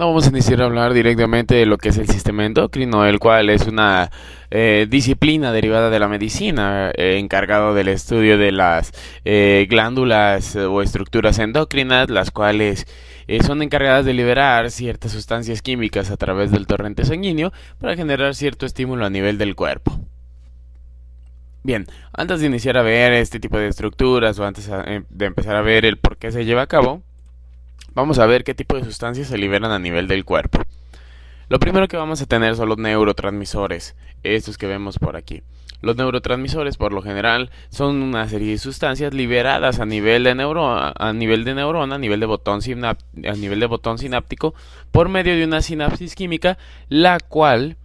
No vamos a iniciar a hablar directamente de lo que es el sistema endocrino, el cual es una disciplina derivada de la medicina, encargado del estudio de las glándulas o estructuras endocrinas, las cuales son encargadas de liberar ciertas sustancias químicas a través del torrente sanguíneo para generar cierto estímulo a nivel del cuerpo. Bien, antes de iniciar a ver este tipo de estructuras o antes de empezar a ver el por qué se lleva a cabo, vamos a ver qué tipo de sustancias se liberan a nivel del cuerpo. Lo primero que vamos a tener son los neurotransmisores, estos que vemos por aquí. Los neurotransmisores, por lo general, son una serie de sustancias liberadas a nivel de neurona, a nivel de botón sináptico, por medio de una sinapsis química, la cual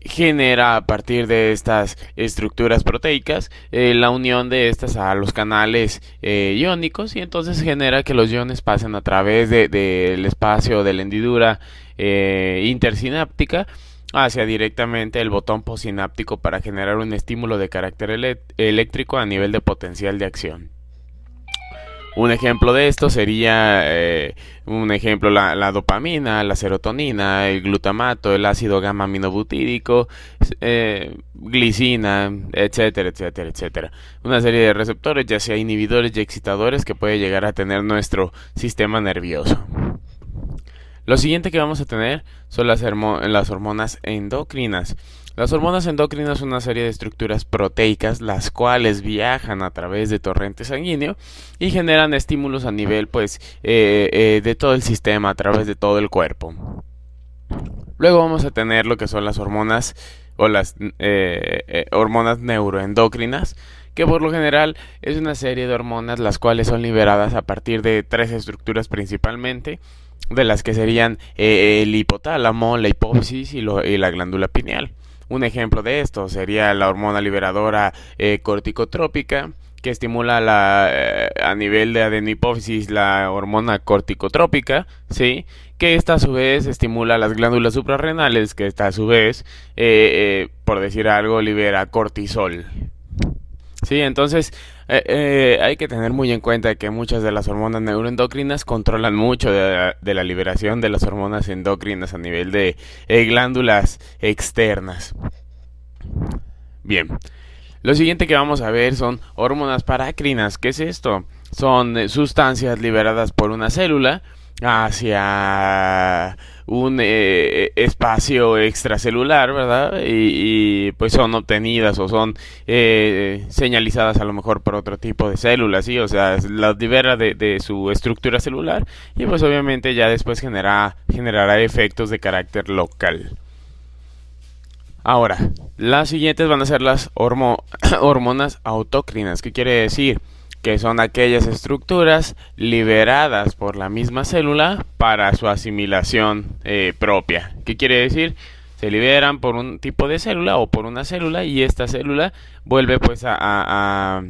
genera a partir de estas estructuras proteicas la unión de estas a los canales iónicos, y entonces genera que los iones pasen a través del espacio de la hendidura intersináptica hacia directamente el botón postsináptico para generar un estímulo de carácter eléctrico a nivel de potencial de acción. Un ejemplo de esto sería, la dopamina, la serotonina, el glutamato, el ácido gamma aminobutírico, glicina, etcétera, etcétera, etcétera. Una serie de receptores, ya sea inhibidores y excitadores, que puede llegar a tener nuestro sistema nervioso. Lo siguiente que vamos a tener son las hormonas endocrinas. Las hormonas endocrinas son una serie de estructuras proteicas las cuales viajan a través de torrente sanguíneo y generan estímulos a nivel de todo el sistema, a través de todo el cuerpo. Luego vamos a tener lo que son las hormonas o las hormonas neuroendocrinas, que por lo general es una serie de hormonas las cuales son liberadas a partir de tres estructuras principalmente, de las que serían el hipotálamo, la hipófisis y la glándula pineal. Un ejemplo de esto sería la hormona liberadora corticotrópica, que estimula a nivel de adenohipófisis la hormona corticotrópica, ¿sí? Que esta a su vez estimula las glándulas suprarrenales, que esta a su vez, por decir algo, libera cortisol. Sí, entonces hay que tener muy en cuenta que muchas de las hormonas neuroendocrinas controlan mucho de la liberación de las hormonas endocrinas a nivel de glándulas externas. Bien, lo siguiente que vamos a ver son hormonas parácrinas. ¿Qué es esto? Son sustancias liberadas por una célula hacia un espacio extracelular, ¿verdad? Y pues son obtenidas o son señalizadas a lo mejor por otro tipo de células, ¿sí? O sea, las libera de su estructura celular y pues obviamente ya después generará efectos de carácter local. Ahora, las siguientes van a ser las hormonas autócrinas. ¿Qué quiere decir? Que son aquellas estructuras liberadas por la misma célula para su asimilación propia. ¿Qué quiere decir? Se liberan por un tipo de célula o por una célula, y esta célula vuelve pues a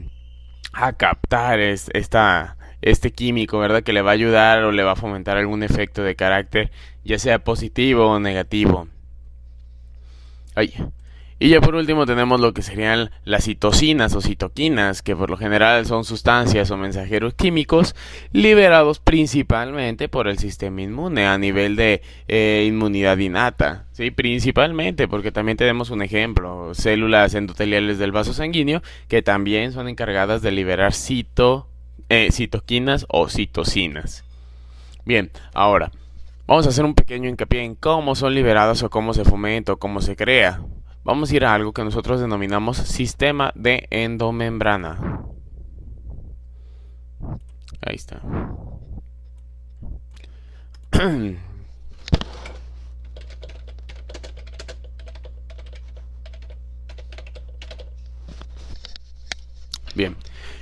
captar este químico, ¿verdad? Que le va a ayudar o le va a fomentar algún efecto de carácter, ya sea positivo o negativo. Ay. Y ya por último tenemos lo que serían las citocinas o citoquinas, que por lo general son sustancias o mensajeros químicos liberados principalmente por el sistema inmune a nivel de inmunidad innata. Sí, principalmente, porque también tenemos un ejemplo, células endoteliales del vaso sanguíneo, que también son encargadas de liberar citoquinas o citocinas. Bien, ahora vamos a hacer un pequeño hincapié en cómo son liberadas o cómo se fomenta o cómo se crea. Vamos a ir a algo que nosotros denominamos sistema de endomembrana. Ahí está. Bien,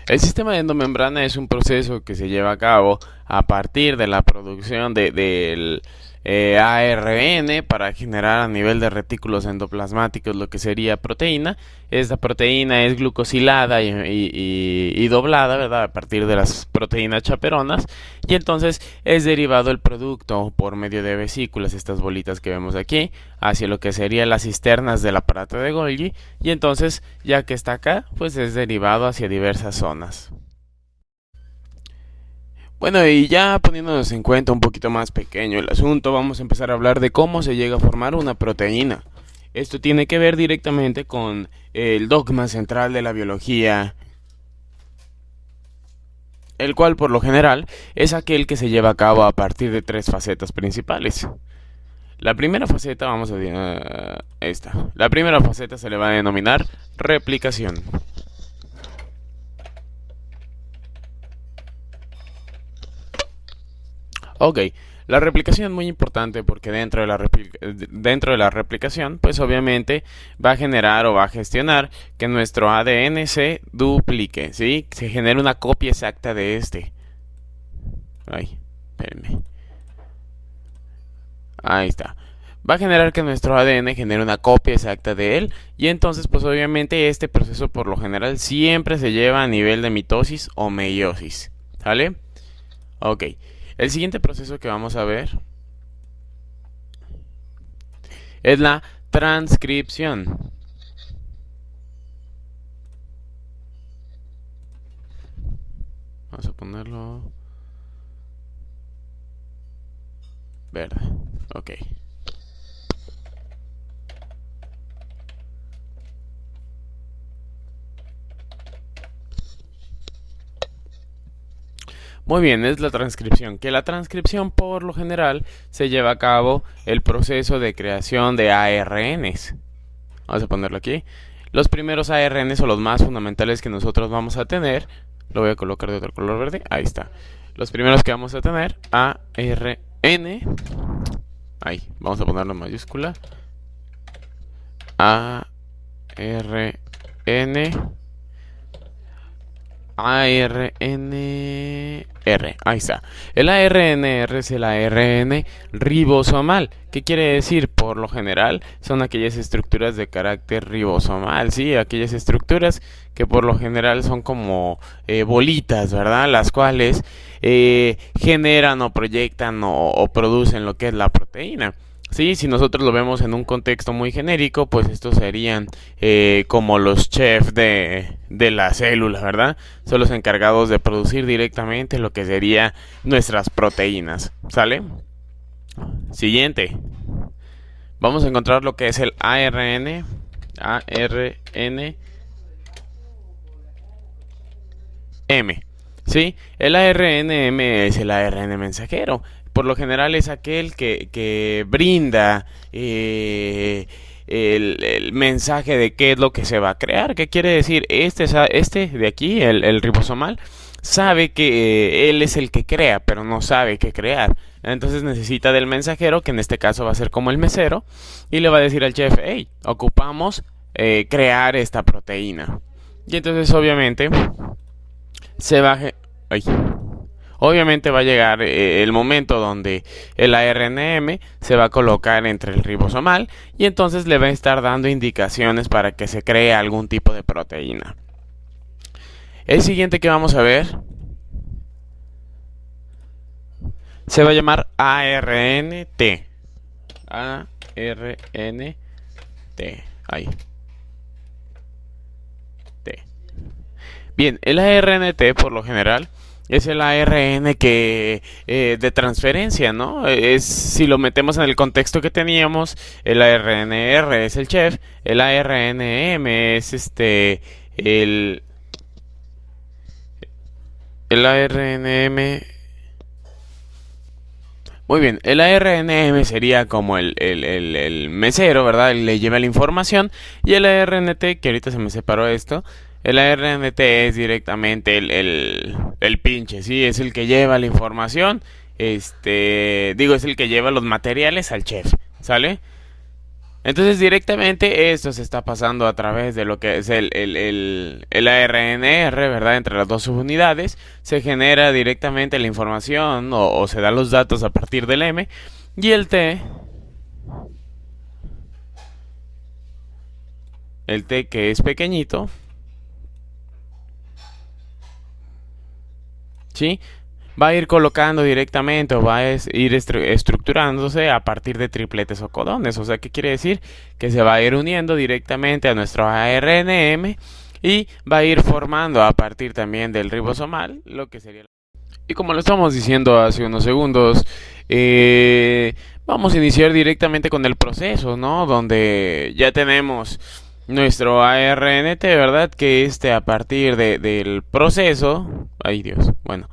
el sistema de endomembrana es un proceso que se lleva a cabo a partir de la producción del ARN para generar a nivel de retículos endoplasmáticos lo que sería proteína. Esta proteína es glucosilada y doblada, ¿verdad? A partir de las proteínas chaperonas, y entonces es derivado el producto por medio de vesículas, estas bolitas que vemos aquí, hacia lo que serían las cisternas del aparato de Golgi, y entonces ya que está acá, pues es derivado hacia diversas zonas. Bueno, y ya poniéndonos en cuenta un poquito más pequeño el asunto, vamos a empezar a hablar de cómo se llega a formar una proteína. Esto tiene que ver directamente con el dogma central de la biología, el cual por lo general es aquel que se lleva a cabo a partir de tres facetas principales. La primera faceta, esta. La primera faceta se le va a denominar replicación. Ok, la replicación es muy importante porque dentro de la replicación, pues obviamente va a generar o va a gestionar que nuestro ADN se duplique, ¿sí? Se genera una copia exacta de este. Ay, espérenme. Ahí está. Va a generar que nuestro ADN genere una copia exacta de él y entonces pues obviamente este proceso por lo general siempre se lleva a nivel de mitosis o meiosis. ¿Sale? Ok. El siguiente proceso que vamos a ver es la transcripción. Vamos a ponerlo verde. Ok. Muy bien, es la transcripción. Que la transcripción por lo general se lleva a cabo el proceso de creación de ARNs. Vamos a ponerlo aquí. Los primeros ARNs o los más fundamentales que nosotros vamos a tener, lo voy a colocar de otro color verde, ahí está. Los primeros que vamos a tener, ARN, ahí, vamos a ponerlo en mayúscula, ARN, ARNR, ahí está. El ARNR es el ARN ribosomal. ¿Qué quiere decir? Por lo general son aquellas estructuras de carácter ribosomal, ¿sí? Aquellas estructuras que por lo general son como bolitas, ¿verdad? Las cuales generan o proyectan o producen lo que es la proteína. Sí, si nosotros lo vemos en un contexto muy genérico, pues estos serían como los chefs de la célula, ¿verdad? Son los encargados de producir directamente lo que sería nuestras proteínas, ¿sale? Siguiente. Vamos a encontrar lo que es el ARN. M. ¿Sí? El ARNM es el ARN mensajero. Por lo general es aquel que brinda el mensaje de qué es lo que se va a crear. ¿Qué quiere decir? Este de aquí, el ribosomal, sabe que él es el que crea, pero no sabe qué crear. Entonces necesita del mensajero, que en este caso va a ser como el mesero, y le va a decir al chef, hey, ocupamos crear esta proteína. Y entonces obviamente se va ay. Obviamente va a llegar el momento donde el ARNM se va a colocar entre el ribosomal y entonces le va a estar dando indicaciones para que se cree algún tipo de proteína. El siguiente que vamos a ver se va a llamar ARNT. ARNT. Ahí. T. Bien, el ARNT por lo general es el ARN que de transferencia, ¿no? Es si lo metemos en el contexto que teníamos, el ARNR es el chef, el ARNM es el ARNM. Muy bien, el ARNM sería como el mesero, ¿verdad? Le lleva la información. Y el ARNT, que ahorita se me separó esto, el ARNT es directamente el pinche, ¿sí? Es el que lleva la información. Es el que lleva los materiales al chef, ¿sale? Entonces directamente esto se está pasando a través de lo que es el ARNR, ¿verdad? Entre las dos subunidades se genera directamente la información o se dan los datos a partir del M y el T que es pequeñito, ¿sí? Va a ir colocando directamente o va a ir estructurándose a partir de tripletes o codones. O sea, ¿qué quiere decir? Que se va a ir uniendo directamente a nuestro ARNM y va a ir formando a partir también del ribosomal lo que sería. Y como lo estamos diciendo hace unos segundos, vamos a iniciar directamente con el proceso, ¿no? Donde ya tenemos nuestro ARNT, ¿verdad? Que a partir del proceso, ay Dios, bueno,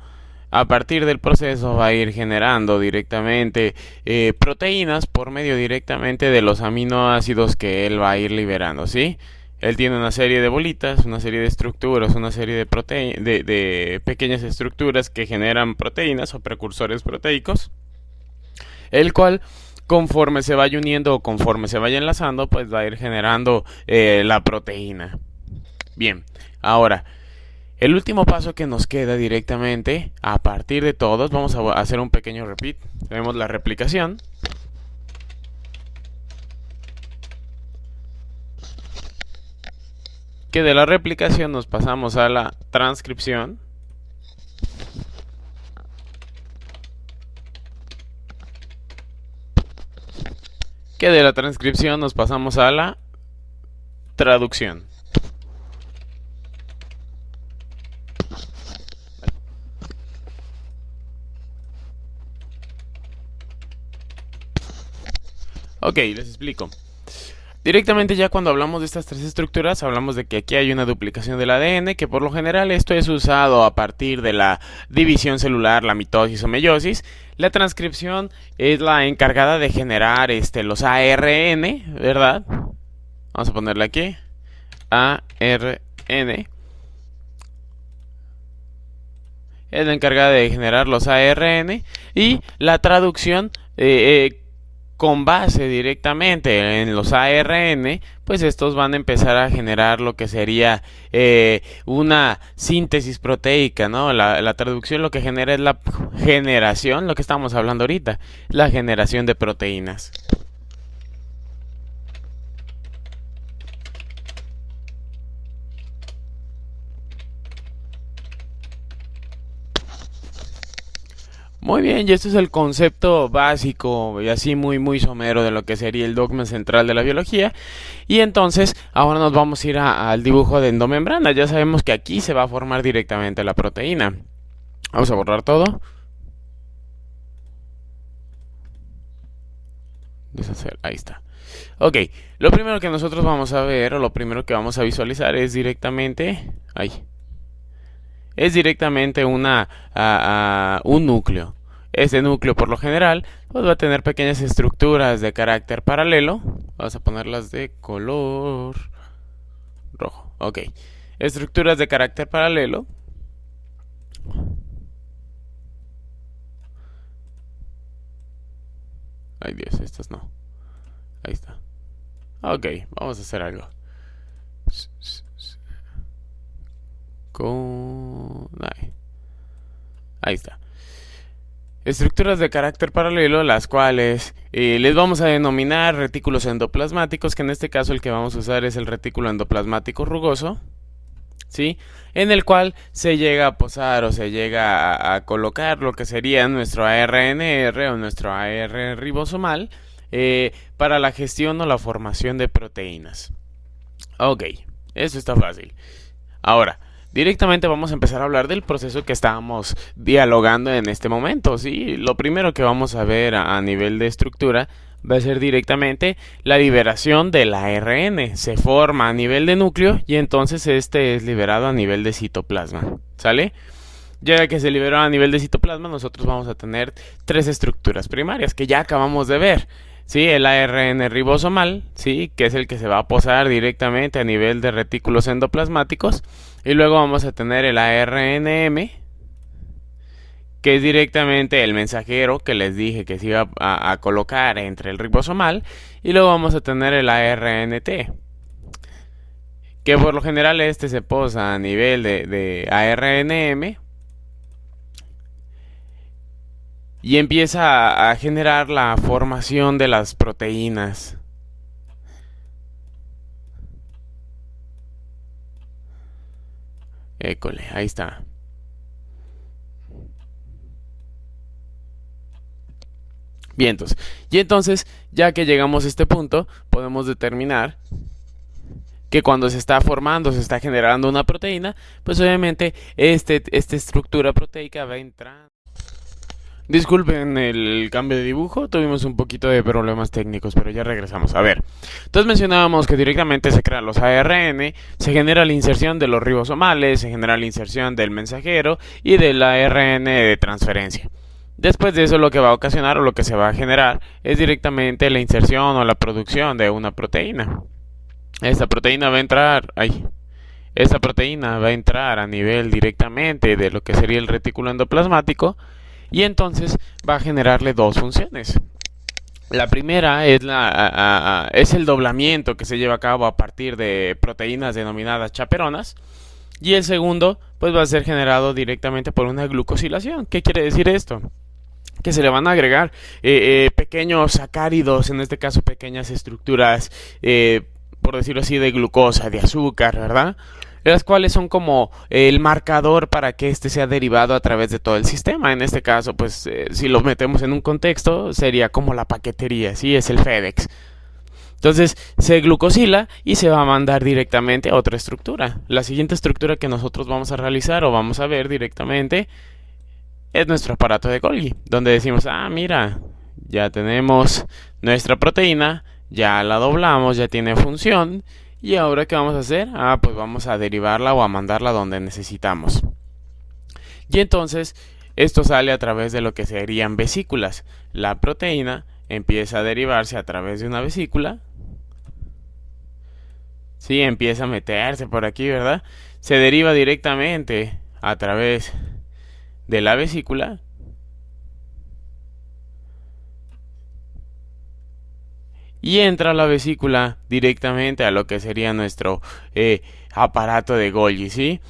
a partir del proceso va a ir generando directamente proteínas por medio directamente de los aminoácidos que él va a ir liberando, ¿sí? Él tiene una serie de bolitas, una serie de estructuras, una serie de pequeñas estructuras que generan proteínas o precursores proteicos, el cual conforme se vaya uniendo o conforme se vaya enlazando, pues va a ir generando la proteína. Bien, ahora, el último paso que nos queda directamente, a partir de todos, vamos a hacer un pequeño repeat. Tenemos la replicación. Que de la replicación nos pasamos a la transcripción. Que de la transcripción nos pasamos a la traducción. Ok, les explico. Directamente ya cuando hablamos de estas tres estructuras, hablamos de que aquí hay una duplicación del ADN, que por lo general esto es usado a partir de la división celular, la mitosis o meiosis. La transcripción es la encargada de generar los ARN, ¿verdad? Vamos a ponerle aquí. ARN. Es la encargada de generar los ARN. Y la traducción con base directamente en los ARN, pues estos van a empezar a generar lo que sería una síntesis proteica, ¿no? La traducción lo que genera es la generación, lo que estamos hablando ahorita, la generación de proteínas. Muy bien, y este es el concepto básico y así muy somero de lo que sería el dogma central de la biología. Y entonces ahora nos vamos a ir al dibujo de endomembrana. Ya sabemos que aquí se va a formar directamente la proteína. Vamos a borrar todo. Deshacer, ahí está. Ok, lo primero que nosotros vamos a ver o lo primero que vamos a visualizar es directamente... Ahí. Es directamente un núcleo. Este núcleo por lo general pues va a tener pequeñas estructuras de carácter paralelo. Vamos a ponerlas de color rojo. Ok. Estructuras de carácter paralelo. Ay Dios, estas no. Ahí está. Ok, vamos a hacer algo. Ahí está. Estructuras de carácter paralelo, las cuales les vamos a denominar retículos endoplasmáticos, que en este caso el que vamos a usar es el retículo endoplasmático rugoso, ¿sí? En el cual se llega a posar o se llega a colocar lo que sería nuestro ARNR o nuestro AR ribosomal para la gestión o la formación de proteínas. Ok, eso está fácil. Ahora, directamente vamos a empezar a hablar del proceso que estábamos dialogando en este momento, ¿sí? Lo primero que vamos a ver a nivel de estructura va a ser directamente la liberación del ARN. Se forma a nivel de núcleo y entonces este es liberado a nivel de citoplasma, ¿sale? Ya que se liberó a nivel de citoplasma, nosotros vamos a tener tres estructuras primarias que ya acabamos de ver. Sí, el ARN ribosomal, sí, que es el que se va a posar directamente a nivel de retículos endoplasmáticos. Y luego vamos a tener el ARNM, que es directamente el mensajero que les dije que se iba a colocar entre el ribosomal. Y luego vamos a tener el ARNT, que por lo general se posa a nivel de ARNM. Y empieza a generar la formación de las proteínas. École, ahí está. Bien, y entonces, ya que llegamos a este punto, podemos determinar que cuando se está formando, se está generando una proteína, pues obviamente esta estructura proteica va a entrar. Disculpen el cambio de dibujo, tuvimos un poquito de problemas técnicos, pero ya regresamos. A ver, entonces mencionábamos que directamente se crean los ARN, se genera la inserción de los ribosomales, se genera la inserción del mensajero y del ARN de transferencia. Después de eso lo que va a ocasionar o lo que se va a generar es directamente la inserción o la producción de una proteína. Esta proteína va a entrar, esta proteína va a entrar a nivel directamente de lo que sería el retículo endoplasmático y entonces va a generarle dos funciones. La primera es el doblamiento que se lleva a cabo a partir de proteínas denominadas chaperonas. Y el segundo, pues va a ser generado directamente por una glucosilación. ¿Qué quiere decir esto? Que se le van a agregar pequeños sacáridos, en este caso pequeñas estructuras, por decirlo así, de glucosa, de azúcar, ¿verdad? Las cuales son como el marcador para que este sea derivado a través de todo el sistema. En este caso, pues si lo metemos en un contexto, sería como la paquetería, ¿sí? Es el FedEx. Entonces se glucosila y se va a mandar directamente a otra estructura. La siguiente estructura que nosotros vamos a realizar o vamos a ver directamente es nuestro aparato de Golgi, donde decimos, mira, ya tenemos nuestra proteína, ya la doblamos, ya tiene función. ¿Y ahora qué vamos a hacer? Pues vamos a derivarla o a mandarla donde necesitamos. Y entonces esto sale a través de lo que serían vesículas. La proteína empieza a derivarse a través de una vesícula. Sí, empieza a meterse por aquí, ¿verdad? Se deriva directamente a través de la vesícula. Y entra la vesícula directamente a lo que sería nuestro aparato de Golgi, ¿sí?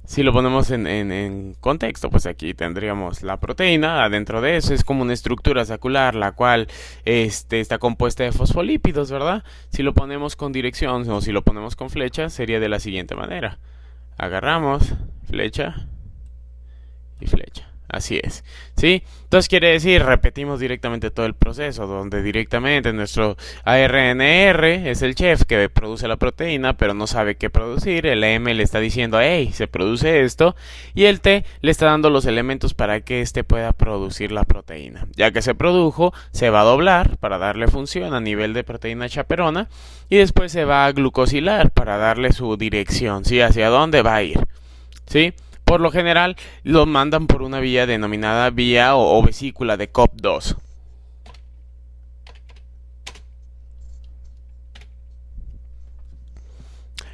Si lo ponemos en contexto, pues aquí tendríamos la proteína, adentro de eso es como una estructura sacular, la cual está compuesta de fosfolípidos, ¿verdad? Si lo ponemos con dirección o si lo ponemos con flecha, sería de la siguiente manera. Agarramos, flecha y flecha. Así es, ¿sí? Entonces quiere decir, repetimos directamente todo el proceso, donde directamente nuestro ARNR es el chef que produce la proteína, pero no sabe qué producir. El M le está diciendo, hey, se produce esto, y el T le está dando los elementos para que éste pueda producir la proteína. Ya que se produjo, se va a doblar para darle función a nivel de proteína chaperona, y después se va a glucosilar para darle su dirección, ¿sí? Hacia dónde va a ir, ¿sí? Por lo general lo mandan por una vía denominada vía o vesícula de COP2.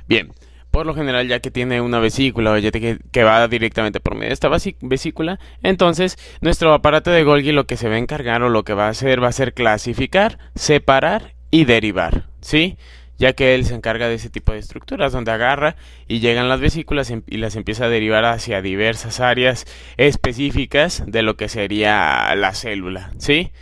Bien, por lo general ya que tiene una vesícula o ya que va directamente por medio de esta vesícula, entonces nuestro aparato de Golgi lo que se va a encargar o lo que va a ser clasificar, separar y derivar, ¿sí? Ya que él se encarga de ese tipo de estructuras, donde agarra y llegan las vesículas y las empieza a derivar hacia diversas áreas específicas de lo que sería la célula, ¿sí?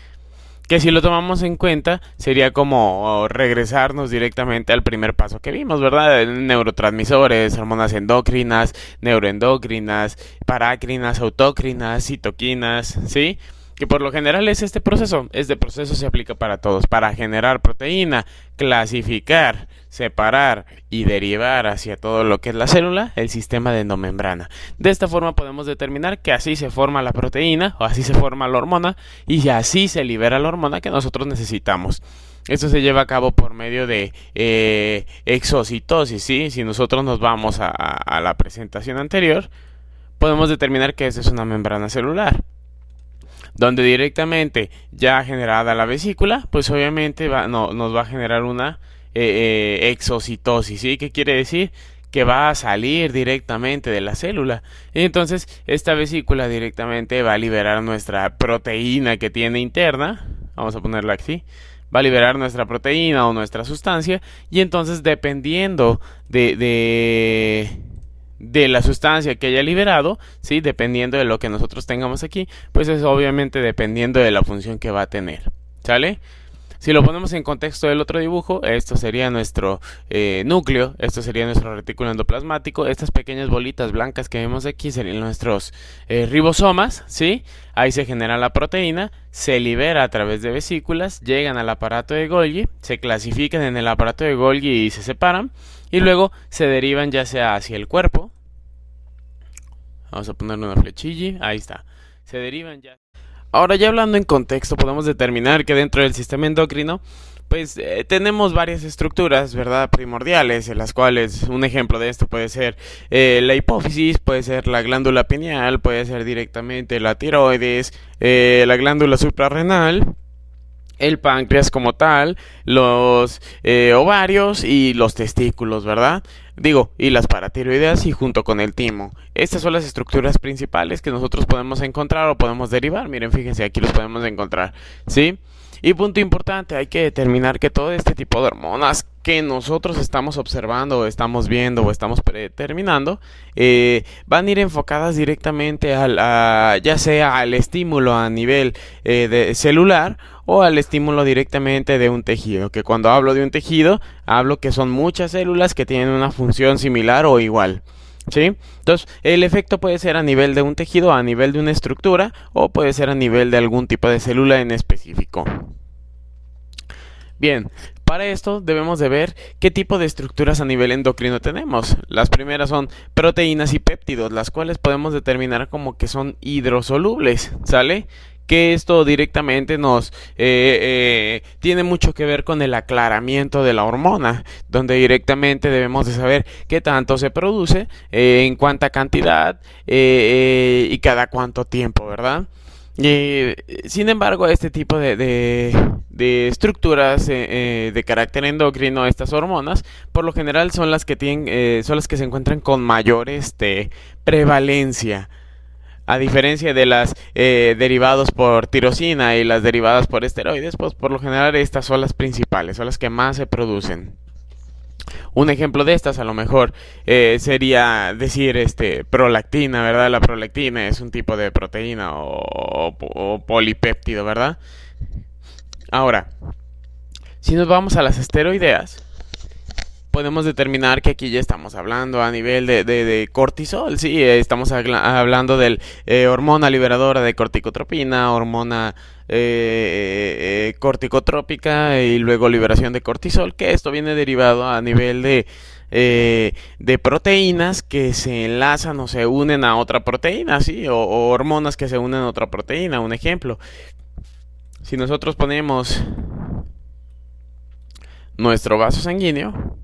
Que si lo tomamos en cuenta, sería como regresarnos directamente al primer paso que vimos, ¿verdad? Neurotransmisores, hormonas endocrinas, neuroendocrinas, parácrinas, autocrinas, citoquinas, ¿sí? Que por lo general es este proceso. Este proceso se aplica para todos, para generar proteína, clasificar, separar y derivar hacia todo lo que es la célula, el sistema de endomembrana. De esta forma podemos determinar que así se forma la proteína o así se forma la hormona y así se libera la hormona que nosotros necesitamos. Esto se lleva a cabo por medio de exocitosis, ¿sí? Si nosotros nos vamos a la presentación anterior, podemos determinar que esta es una membrana celular, donde directamente ya generada la vesícula, pues obviamente nos va a generar una exocitosis, ¿sí? ¿Qué quiere decir? Que va a salir directamente de la célula. Y entonces esta vesícula directamente va a liberar nuestra proteína que tiene interna, vamos a ponerla aquí, va a liberar nuestra proteína o nuestra sustancia, y entonces dependiendo de la sustancia que haya liberado, ¿sí? Dependiendo de lo que nosotros tengamos aquí, pues es obviamente dependiendo de la función que va a tener, ¿sale? Si lo ponemos en contexto del otro dibujo, esto sería nuestro núcleo, esto sería nuestro retículo endoplasmático, estas pequeñas bolitas blancas que vemos aquí serían nuestros ribosomas, ¿sí? Ahí se genera la proteína, se libera a través de vesículas, llegan al aparato de Golgi, se clasifican en el aparato de Golgi y se separan, y luego se derivan ya sea hacia el cuerpo. Vamos a ponerle una flechilla, ahí está. Se derivan ya. Ahora ya hablando en contexto, podemos determinar que dentro del sistema endocrino, pues tenemos varias estructuras, ¿verdad? Primordiales, en las cuales un ejemplo de esto puede ser la hipófisis, puede ser la glándula pineal, puede ser directamente la tiroides, la glándula suprarrenal, el páncreas como tal, los ovarios y los testículos, ¿verdad? Digo, y las paratiroideas y junto con el timo. Estas son las estructuras principales que nosotros podemos encontrar o podemos derivar. Miren, fíjense, aquí los podemos encontrar, ¿sí? Y punto importante, hay que determinar que todo este tipo de hormonas que nosotros estamos observando o estamos viendo o estamos predeterminando van a ir enfocadas directamente ya sea al estímulo a nivel de celular o al estímulo directamente de un tejido, que cuando hablo de un tejido, hablo que son muchas células que tienen una función similar o igual, ¿sí? Entonces, el efecto puede ser a nivel de un tejido, a nivel de una estructura, o puede ser a nivel de algún tipo de célula en específico. Bien, para esto debemos de ver qué tipo de estructuras a nivel endocrino tenemos. Las primeras son proteínas y péptidos, las cuales podemos determinar como que son hidrosolubles, ¿sale? Que esto directamente nos tiene mucho que ver con el aclaramiento de la hormona, donde directamente debemos de saber qué tanto se produce, en cuánta cantidad y cada cuánto tiempo, ¿verdad? Sin embargo, este tipo de estructuras de carácter endocrino, estas hormonas, por lo general son las que son las que se encuentran con mayor prevalencia. A diferencia de las derivados por tirosina y las derivadas por esteroides, pues por lo general estas son las principales, son las que más se producen. Un ejemplo de estas a lo mejor sería decir prolactina, ¿verdad? La prolactina es un tipo de proteína o polipéptido, ¿verdad? Ahora, si nos vamos a las esteroideas, podemos determinar que aquí ya estamos hablando a nivel de cortisol, sí, estamos hablando del hormona liberadora de corticotropina, hormona corticotrópica y luego liberación de cortisol, que esto viene derivado a nivel de proteínas que se enlazan o se unen a otra proteína, sí, o hormonas que se unen a otra proteína. Un ejemplo, si nosotros ponemos nuestro vaso sanguíneo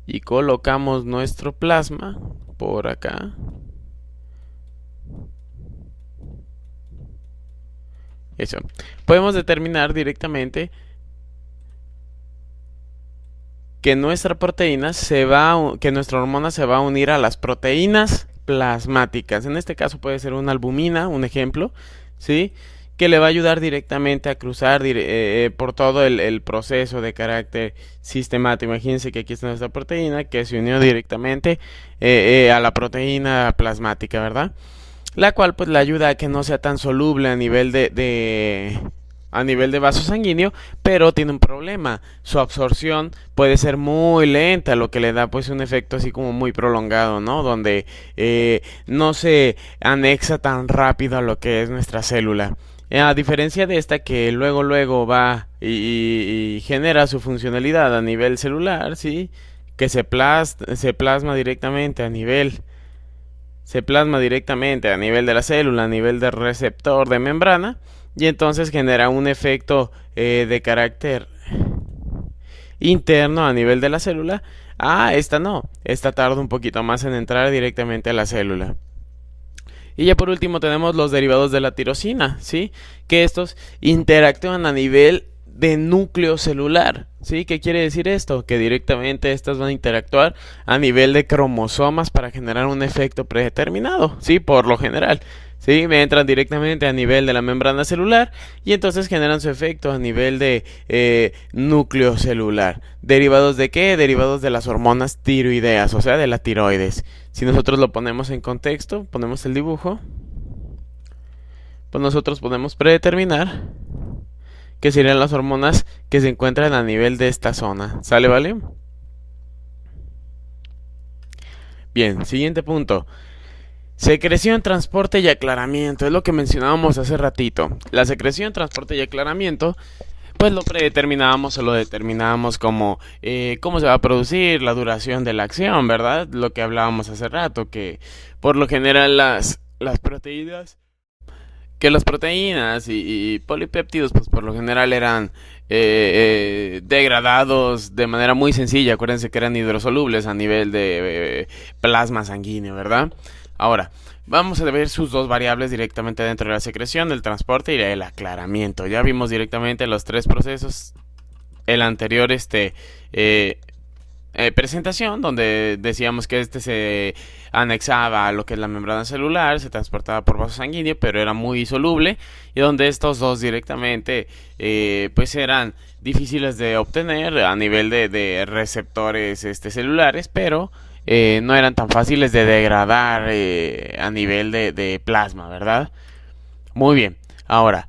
y colocamos nuestro plasma por acá, eso, podemos determinar directamente que nuestra proteína que nuestra hormona se va a unir a las proteínas plasmáticas. En este caso puede ser una albumina, un ejemplo, ¿sí? Que le va a ayudar directamente a cruzar por todo el proceso de carácter sistemático. Imagínense que aquí está nuestra proteína que se unió directamente a la proteína plasmática, ¿verdad? La cual pues le ayuda a que no sea tan soluble a nivel a nivel de vaso sanguíneo, pero tiene un problema. Su absorción puede ser muy lenta, lo que le da pues un efecto así como muy prolongado, ¿no? Donde no se anexa tan rápido a lo que es nuestra célula. A diferencia de esta que luego va y genera su funcionalidad a nivel celular, ¿sí? Que se plasma directamente a nivel de la célula, a nivel del receptor de membrana, y entonces genera un efecto de carácter interno a nivel de la célula. Esta no, esta tarda un poquito más en entrar directamente a la célula. Y ya por último tenemos los derivados de la tirosina, ¿sí? Que estos interactúan a nivel de núcleo celular, ¿sí? ¿Qué quiere decir esto? Que directamente estas van a interactuar a nivel de cromosomas para generar un efecto predeterminado, ¿sí? Por lo general, ¿sí? Entran directamente a nivel de la membrana celular y entonces generan su efecto a nivel de núcleo celular. ¿Derivados de qué? Derivados de las hormonas tiroideas, o sea, de la tiroides. Si nosotros lo ponemos en contexto, ponemos el dibujo, pues nosotros podemos predeterminar que serían las hormonas que se encuentran a nivel de esta zona. ¿Sale, vale? Bien, siguiente punto. Secreción, transporte y aclaramiento. Es lo que mencionábamos hace ratito. La secreción, transporte y aclaramiento, pues lo predeterminábamos o lo determinábamos como cómo se va a producir, la duración de la acción, ¿verdad? Lo que hablábamos hace rato, que por lo general las proteínas, que las proteínas y polipéptidos, pues por lo general eran degradados de manera muy sencilla. Acuérdense que eran hidrosolubles a nivel de plasma sanguíneo, ¿verdad? Ahora, vamos a ver sus dos variables directamente dentro de la secreción, el transporte y el aclaramiento. Ya vimos directamente los tres procesos. El anterior, presentación, donde decíamos que se anexaba a lo que es la membrana celular, se transportaba por vaso sanguíneo, pero era muy soluble, y donde estos dos directamente pues eran difíciles de obtener a nivel de receptores celulares, pero no eran tan fáciles de degradar a nivel de plasma, ¿verdad? Muy bien. Ahora,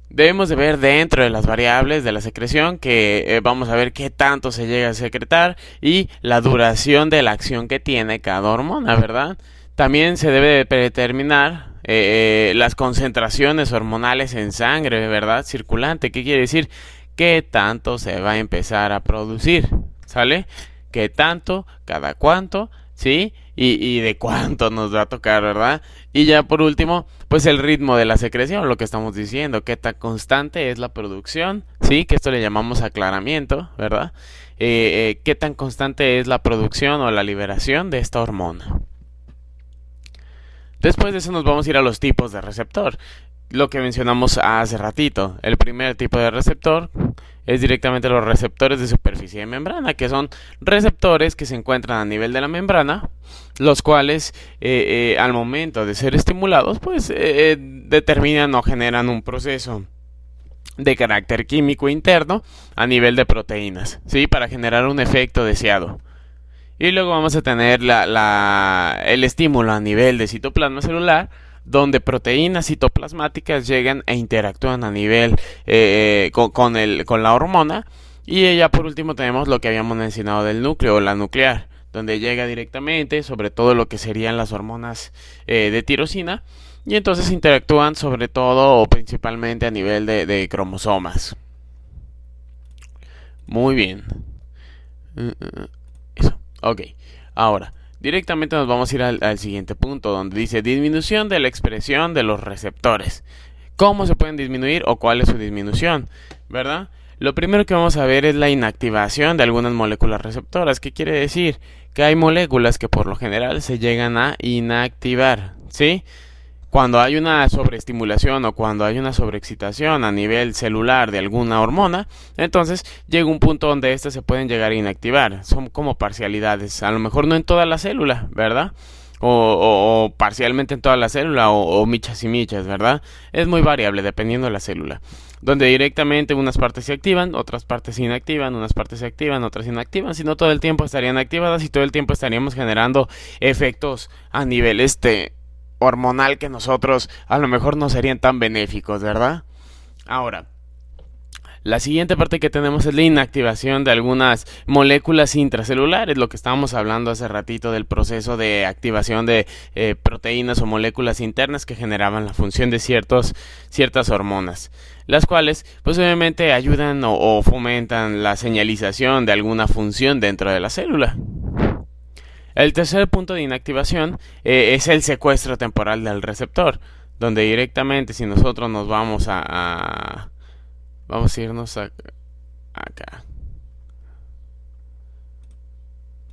debemos de ver dentro de las variables de la secreción que vamos a ver qué tanto se llega a secretar y la duración de la acción que tiene cada hormona, ¿verdad? También se debe de predeterminar las concentraciones hormonales en sangre, ¿verdad? Circulante. ¿Qué quiere decir? ¿Qué tanto se va a empezar a producir? ¿Sale? ¿Qué tanto? ¿Cada cuánto? ¿Sí? Y de cuánto nos va a tocar, ¿verdad? Y ya por último, pues el ritmo de la secreción, lo que estamos diciendo, qué tan constante es la producción, ¿sí? Que esto le llamamos aclaramiento, ¿verdad? Qué tan constante es la producción o la liberación de esta hormona. Después de eso nos vamos a ir a los tipos de receptor. Lo que mencionamos hace ratito. El primer tipo de receptor es directamente los receptores de superficie de membrana, que son receptores que se encuentran a nivel de la membrana, los cuales al momento de ser estimulados, pues determinan o generan un proceso de carácter químico interno a nivel de proteínas, ¿sí? Para generar un efecto deseado. Y luego vamos a tener el estímulo a nivel de citoplasma celular, donde proteínas citoplasmáticas llegan e interactúan a nivel con la hormona. Y ya por último tenemos lo que habíamos mencionado del núcleo o la nuclear, donde llega directamente sobre todo lo que serían las hormonas de tirosina, y entonces interactúan sobre todo o principalmente a nivel de cromosomas. Muy bien. Eso. Ok. Ahora, directamente nos vamos a ir al siguiente punto, donde dice disminución de la expresión de los receptores. ¿Cómo se pueden disminuir o cuál es su disminución? ¿Verdad? Lo primero que vamos a ver es la inactivación de algunas moléculas receptoras. ¿Qué quiere decir? Que hay moléculas que por lo general se llegan a inactivar, ¿sí? Cuando hay una sobreestimulación o cuando hay una sobreexcitación a nivel celular de alguna hormona, entonces llega un punto donde estas se pueden llegar a inactivar. Son como parcialidades, a lo mejor no en toda la célula, ¿verdad? O parcialmente en toda la célula o michas y michas, ¿verdad? Es muy variable dependiendo de la célula. Donde directamente unas partes se activan, otras partes se inactivan, unas partes se activan, otras se inactivan. Si no, todo el tiempo estarían activadas y todo el tiempo estaríamos generando efectos a nivel hormonal que nosotros a lo mejor no serían tan benéficos, ¿verdad? Ahora, la siguiente parte que tenemos es la inactivación de algunas moléculas intracelulares, lo que estábamos hablando hace ratito del proceso de activación de proteínas o moléculas internas que generaban la función de ciertas hormonas, las cuales pues obviamente ayudan o fomentan la señalización de alguna función dentro de la célula. El tercer punto de inactivación es el secuestro temporal del receptor, donde directamente si nosotros nos vamos vamos a irnos acá.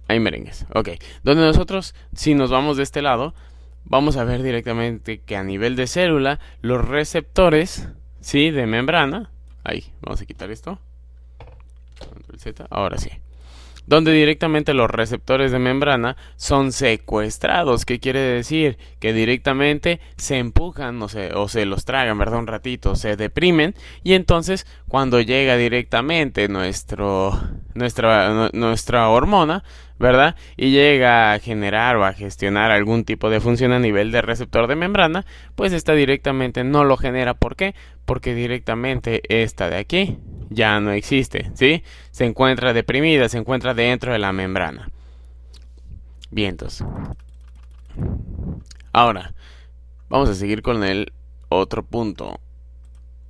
Ahí merengues, ok. Donde nosotros, si nos vamos de este lado, vamos a ver directamente que a nivel de célula, los receptores, ¿sí? De membrana, ahí, vamos a quitar esto. Control Z, ahora sí. Donde directamente los receptores de membrana son secuestrados. ¿Qué quiere decir? Que directamente se empujan o se los tragan, ¿verdad? Un ratito, se deprimen, y entonces cuando llega directamente nuestro nuestra hormona, ¿verdad? Y llega a generar o a gestionar algún tipo de función a nivel de receptor de membrana, pues esta directamente no lo genera. ¿Por qué? Porque directamente esta de aquí ya no existe, ¿sí? Se encuentra deprimida, se encuentra dentro de la membrana. Vientos. Ahora, vamos a seguir con el otro punto.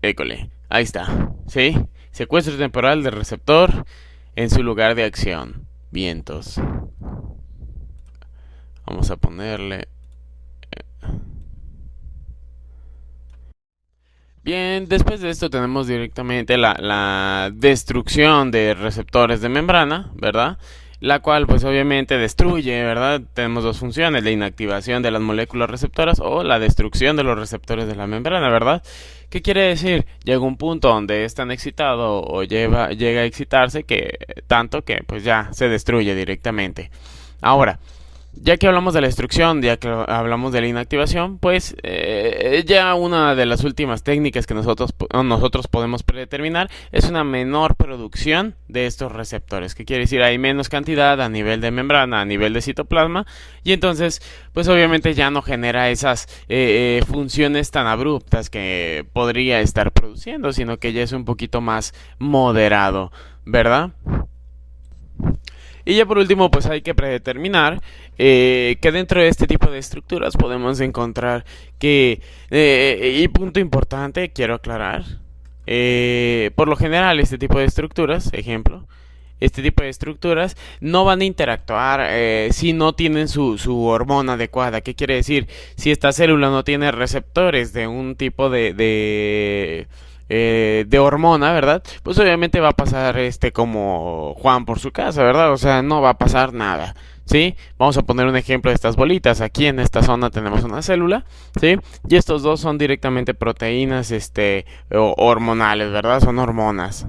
École, ahí está, ¿sí? Secuestro temporal del receptor en su lugar de acción. Vientos. Vamos a ponerle... Bien, después de esto tenemos directamente la destrucción de receptores de membrana, ¿verdad? La cual pues obviamente destruye, ¿verdad? Tenemos dos funciones, la inactivación de las moléculas receptoras o la destrucción de los receptores de la membrana, ¿verdad? ¿Qué quiere decir? Llega un punto donde es tan excitado o llega a excitarse que tanto que pues ya se destruye directamente. Ahora, ya que hablamos de la destrucción, ya que hablamos de la inactivación, pues ya una de las últimas técnicas que nosotros podemos predeterminar es una menor producción de estos receptores. ¿Qué quiere decir? Hay menos cantidad a nivel de membrana, a nivel de citoplasma, y entonces, pues obviamente ya no genera esas funciones tan abruptas que podría estar produciendo, sino que ya es un poquito más moderado, ¿verdad? Y ya por último, pues hay que predeterminar que dentro de este tipo de estructuras podemos encontrar que, y punto importante, quiero aclarar, por lo general este tipo de estructuras, ejemplo, este tipo de estructuras no van a interactuar si no tienen su hormona adecuada. ¿Qué quiere decir? Si esta célula no tiene receptores de un tipo de hormona, ¿verdad? Pues obviamente va a pasar como Juan por su casa, ¿verdad? O sea, no va a pasar nada, ¿sí? Vamos a poner un ejemplo de estas bolitas. Aquí en esta zona tenemos una célula, ¿sí? Y estos dos son directamente proteínas, hormonales, ¿verdad? Son hormonas.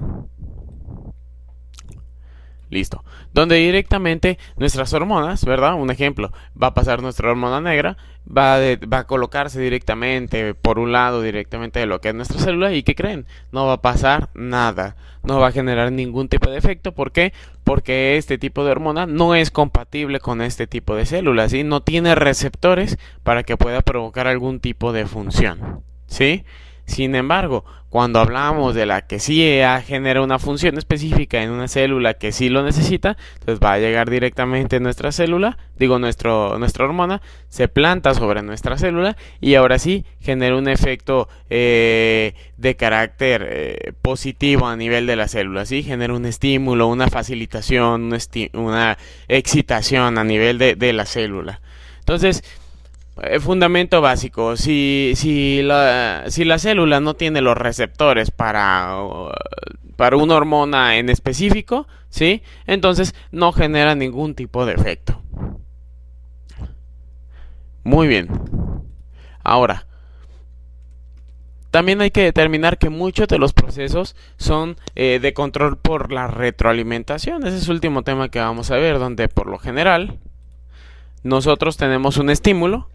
Listo. Donde directamente nuestras hormonas, ¿verdad? Un ejemplo, va a pasar nuestra hormona negra, va a colocarse directamente por un lado, directamente de lo que es nuestra célula. ¿Y qué creen? No va a pasar nada. No va a generar ningún tipo de efecto. ¿Por qué? Porque este tipo de hormona no es compatible con este tipo de células, ¿sí? No tiene receptores para que pueda provocar algún tipo de función, ¿sí? Sin embargo, cuando hablamos de la que sí genera una función específica en una célula que sí lo necesita, entonces va a llegar directamente nuestra célula, nuestra hormona, se planta sobre nuestra célula y ahora sí genera un efecto de carácter positivo a nivel de la célula, ¿sí? Genera un estímulo, una facilitación, una excitación a nivel de la célula. Entonces, fundamento básico, si la célula no tiene los receptores para una hormona en específico, ¿sí? Entonces no genera ningún tipo de efecto. Muy bien. Ahora, también hay que determinar que muchos de los procesos son de control por la retroalimentación. Ese es el último tema que vamos a ver, donde por lo general nosotros tenemos un estímulo.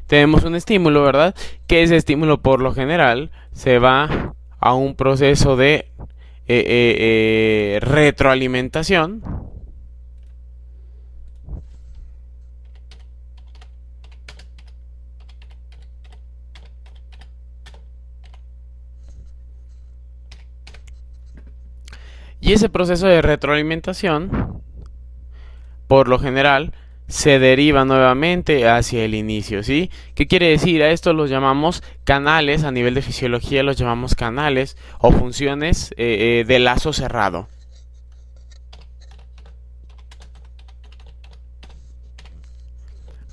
¿Verdad? Que ese estímulo por lo general se va a un proceso de retroalimentación. Y ese proceso de retroalimentación, por lo general, se deriva nuevamente hacia el inicio, ¿sí? ¿Qué quiere decir? A esto los llamamos canales, a nivel de fisiología los llamamos canales o funciones de lazo cerrado.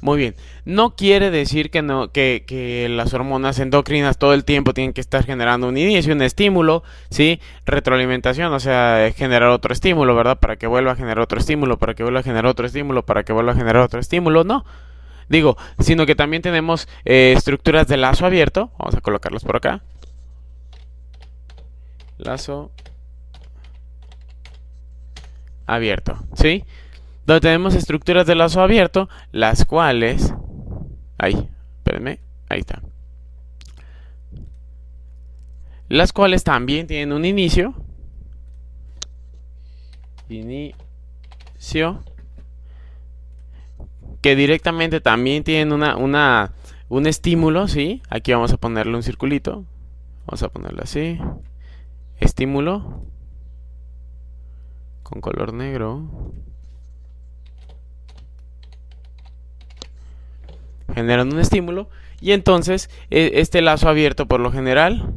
Muy bien, no quiere decir que las hormonas endocrinas todo el tiempo tienen que estar generando un inicio, un estímulo, ¿sí? Retroalimentación, o sea, generar otro estímulo, ¿verdad? Para que vuelva a generar otro estímulo, para que vuelva a generar otro estímulo, para que vuelva a generar otro estímulo, no. Digo, sino que también tenemos estructuras de lazo abierto, vamos a colocarlos por acá. Lazo abierto, ¿sí? Donde tenemos estructuras de lazo abierto, las cuales... Ahí, espérenme, ahí está. las cuales también tienen un inicio. Inicio. Que directamente también tienen un estímulo, ¿sí? Aquí vamos a ponerle un circulito. Vamos a ponerlo así. Estímulo. Con color negro. Generan un estímulo. Y entonces, este lazo abierto por lo general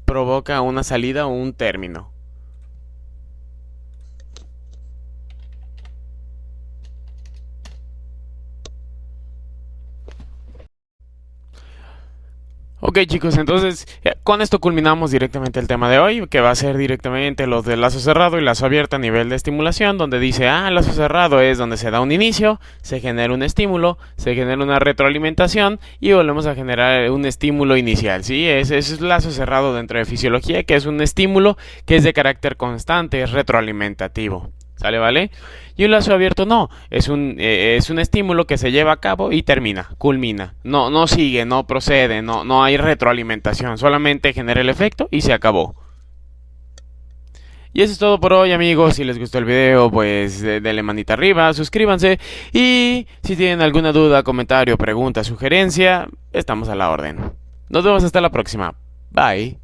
provoca una salida o un término. Ok chicos, entonces con esto culminamos directamente el tema de hoy, que va a ser directamente los de lazo cerrado y lazo abierto a nivel de estimulación, donde dice, lazo cerrado es donde se da un inicio, se genera un estímulo, se genera una retroalimentación y volvemos a generar un estímulo inicial, ¿sí? Ese es lazo cerrado dentro de fisiología, que es un estímulo que es de carácter constante, es retroalimentativo. ¿Sale, vale? Y un lazo abierto no, es un estímulo que se lleva a cabo y termina, culmina. No sigue, no procede, no hay retroalimentación, solamente genera el efecto y se acabó. Y eso es todo por hoy, amigos. Si les gustó el video, pues denle manita arriba, suscríbanse. Y si tienen alguna duda, comentario, pregunta, sugerencia, estamos a la orden. Nos vemos hasta la próxima. Bye.